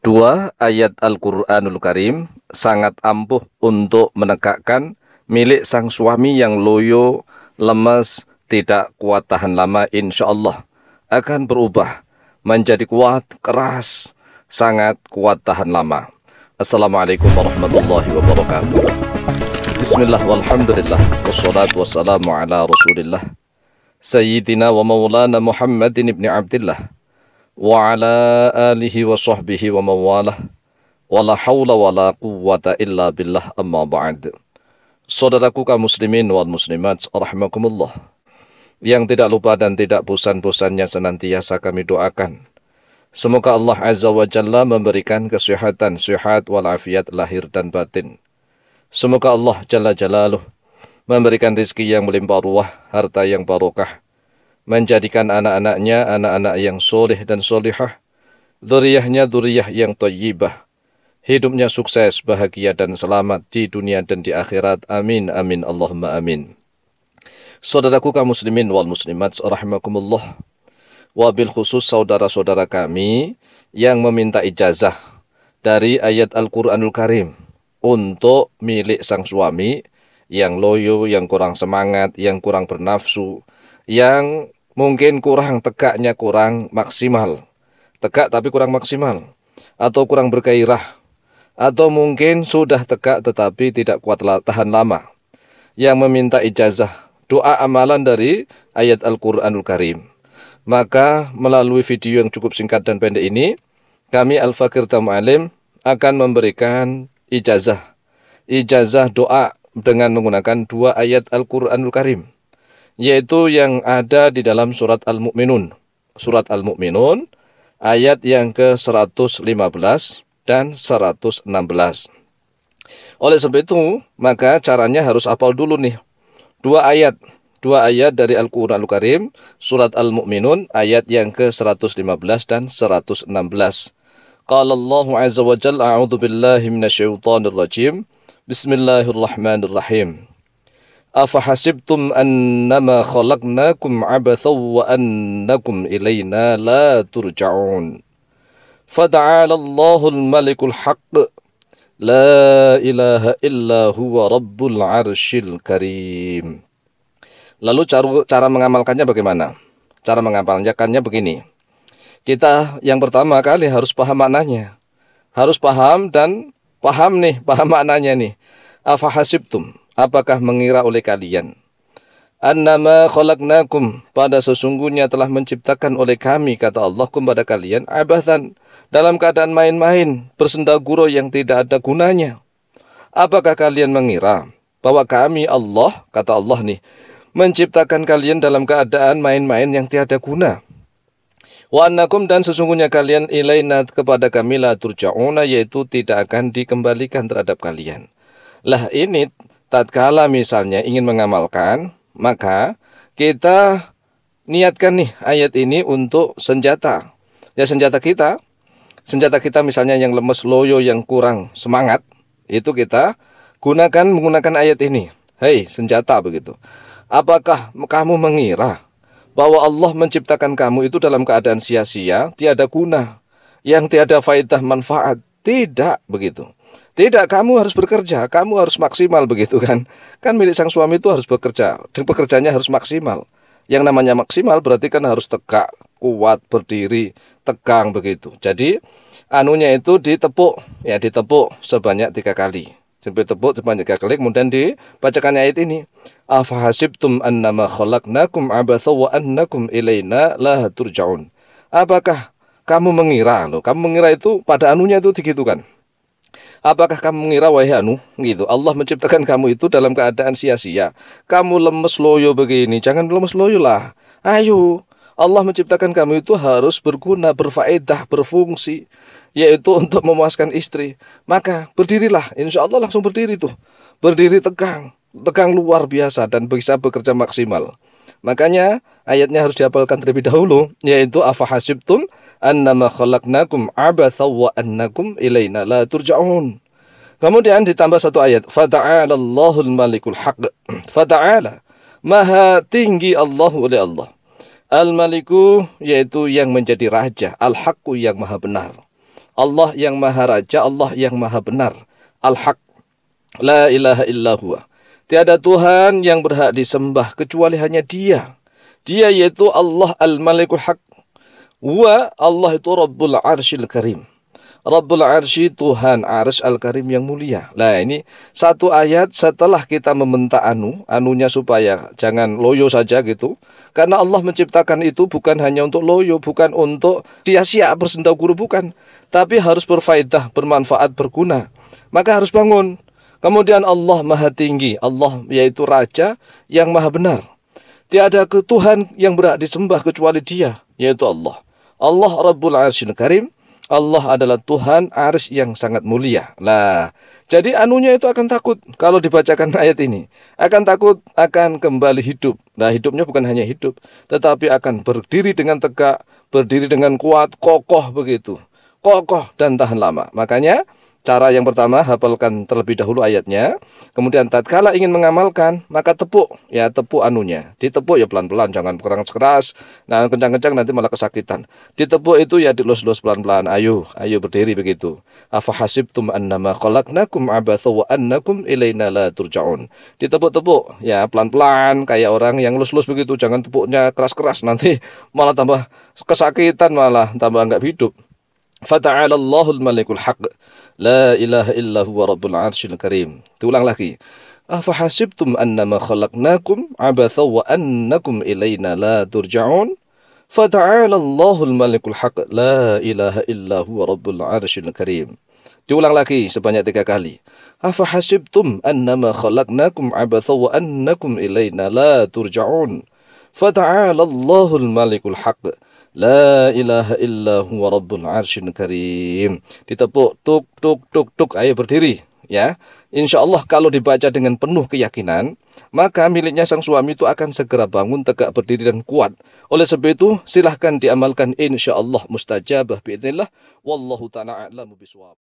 Dua ayat Al-Quranul Karim sangat ampuh untuk menegakkan milik sang suami yang loyo, lemas, tidak kuat tahan lama, insya Allah akan berubah menjadi kuat, keras, sangat kuat tahan lama. Assalamualaikum warahmatullahi wabarakatuh. Bismillah walhamdulillah wassalatu wassalamu ala rasulillah Sayyidina wa maulana Muhammadin ibn Abdillah wa ala alihi wa sahbihi wa mawalah wa la hawla wa la quwwata illa billah, amma ba'd. Saudaraku kaum muslimin wal muslimat rahimakumullah, yang tidak lupa dan tidak bosan-bosannya senantiasa kami doakan, semoga Allah Azza wa Jalla memberikan kesehatan, sehat walafiat lahir dan batin. Semoga Allah Jalla Jalaluh memberikan rezeki yang melimpah ruah, harta yang barokah, menjadikan anak-anaknya anak-anak yang soleh dan solihah, dzurriyyahnya dzurriyyah yang thayyibah, hidupnya sukses, bahagia dan selamat di dunia dan di akhirat. Amin amin Allahumma amin. Saudaraku kaum muslimin wal muslimat rahimakumullah, wabil khusus saudara-saudara kami yang meminta ijazah dari ayat Al-Quranul Karim untuk milik sang suami yang loyo, yang kurang semangat, yang kurang bernafsu, yang mungkin kurang tegaknya, kurang maksimal. Tegak tapi kurang maksimal, atau kurang bergairah, atau mungkin sudah tegak tetapi tidak kuat tahan lama, yang meminta ijazah doa amalan dari ayat Al-Quranul Karim. Maka melalui video yang cukup singkat dan pendek ini, kami Al-Fakir Tamu Alim akan memberikan ijazah doa dengan menggunakan dua ayat Al-Quranul Karim, yaitu yang ada di dalam surat Al-Mu'minun. Surat Al-Mu'minun ayat yang ke-115 dan 116. Oleh sebab itu, maka caranya harus hafal dulu nih dua ayat dari Al-Quranul Karim, surat Al-Mu'minun ayat yang ke-115 dan 116. Qala Allahu Azza wa Jalla, a'udzu billahi minasyaitonir rajim. Bismillahirrahmanirrahim. Afahasibtum annama khalaqnakum abathaw wa annakum ilayna la turja'un. Fata'ala Allahul malikul haqq, la ilaha illa huwa rabbul arsyil karim. Lalu cara mengamalkannya bagaimana? Cara mengamalkannya begini. Kita yang pertama kali harus paham maknanya. Harus paham maknanya nih. Afahasibtum, apakah mengira oleh kalian? Annama khalaqnakum, pada sesungguhnya telah menciptakan oleh kami, kata Allah, kepada kalian, abathan, dalam keadaan main-main, bersendaguro yang tidak ada gunanya. Apakah kalian mengira bahwa kami Allah, kata Allah nih, menciptakan kalian dalam keadaan main-main yang tiada guna? Wa annakum, dan sesungguhnya kalian, ilaina, kepada kami, la turja'una, yaitu tidak akan dikembalikan terhadap kalian. Lah ini tatkala misalnya ingin mengamalkan, maka kita niatkan nih ayat ini untuk senjata. Ya senjata kita misalnya yang lemes, loyo, yang kurang semangat, itu kita menggunakan ayat ini. Hei senjata begitu. Apakah kamu mengira bahwa Allah menciptakan kamu itu dalam keadaan sia-sia, tiada guna, yang tiada faedah manfaat? Tidak begitu. Tidak, kamu harus bekerja, kamu harus maksimal begitu kan. Kan milik sang suami itu harus bekerja, dan pekerjaannya harus maksimal. Yang namanya maksimal berarti kan harus tegak, kuat, berdiri, tegang begitu. Jadi anunya itu ditepuk sebanyak 3 kali. Sampai tepuk sebanyak 3 kali, kemudian dibacakan ayat ini. Afahasibtum annama khalaqnakum abathaw wa annakum ilaina la turja'un. Apakah kamu mengira, kamu mengira itu pada anunya itu begitu kan? Apakah kamu mengira, wahai gitu, Allah menciptakan kamu itu dalam keadaan sia-sia? Kamu lemes loyo begini, jangan lemes loyo lah. Ayo, Allah menciptakan kamu itu harus berguna, berfaedah, berfungsi, yaitu untuk memuaskan istri. Maka berdirilah, insya Allah langsung berdiri tuh. Berdiri tegang luar biasa dan bisa bekerja maksimal. Makanya ayatnya harus dihafalkan terlebih dahulu, yaitu afahasibtum annama khalaqnakum abathaw wa annakum ilaina la turja'un. Kemudian ditambah satu ayat, fata'ala Allahul malikul haqq. Fata'ala, maha tinggi Allah oleh Allah. Al-Maliku, yaitu yang menjadi raja, Al-Haqqu, yang maha benar. Allah yang maha raja, Allah yang maha benar. Al-Haq, la ilaha illa huwa. Tiada Tuhan yang berhak disembah kecuali hanya Dia. Dia yaitu Allah Al-Malikul Haq. Wa Allah itu Rabbul Arsyil Karim. Rabbul Arsy, Tuhan Arsy Al-Karim yang mulia. Nah, ini satu ayat setelah kita membentak anunya supaya jangan loyo saja gitu. Karena Allah menciptakan itu bukan hanya untuk loyo, bukan untuk sia-sia bersendau guru, bukan. Tapi harus berfaedah, bermanfaat, berguna. Maka harus bangun. Kemudian Allah Maha Tinggi. Allah yaitu Raja yang Maha Benar. Tiada Tuhan yang berhak disembah kecuali Dia, yaitu Allah. Allah Rabbul Arsyil Karim. Allah adalah Tuhan Arsy yang sangat mulia. Nah, jadi anunya itu akan takut kalau dibacakan ayat ini. Akan takut, akan kembali hidup. Nah, hidupnya bukan hanya hidup, tetapi akan berdiri dengan tegak, berdiri dengan kuat, kokoh begitu. Kokoh dan tahan lama. Makanya, cara yang pertama, hafalkan terlebih dahulu ayatnya. Kemudian tatkala ingin mengamalkan, maka tepuk. Ya, tepuk anunya. Ditepuk ya pelan-pelan, jangan keras. Nah, kencang-kencang nanti malah kesakitan. Ditepuk itu ya dilus-lus pelan-pelan. Ayo berdiri begitu. Afa hasibtum annama khalaqnakum abatha wa annakum ilaina la turja'un. Ditepuk-tepuk, ya pelan-pelan kayak orang yang lus-lus begitu. Jangan tepuknya keras-keras, nanti malah tambah kesakitan, malah tambah enggak hidup. Fata'ala Allahul Malikul Haq. La ilaha illa huwa Rabbul Arsyil Karim. Diulang lagi. Afahasibtum annama khalaqnakum abatha wa annakum ilaina la turja'un. Fata'ala Allahul Malikul Haq. La ilaha illa huwa Rabbul Arsyil Karim. Diulang lagi sebanyak 3 kali. Afahasibtum annama khalaqnakum abatha wa annakum ilaina la turja'un. Fata'ala Allahul Malikul Haq. La ilaha illa huwa Rabbul Arsyil Karim. Ditepuk, tuk, tuk, tuk, tuk. Ayo berdiri, ya. Insya Allah kalau dibaca dengan penuh keyakinan, maka miliknya sang suami itu akan segera bangun, tegak berdiri dan kuat. Oleh sebab itu, silahkan diamalkan, insya Allah mustajabah biidznillah. Wallahu ta'ala a'lamu bishawab.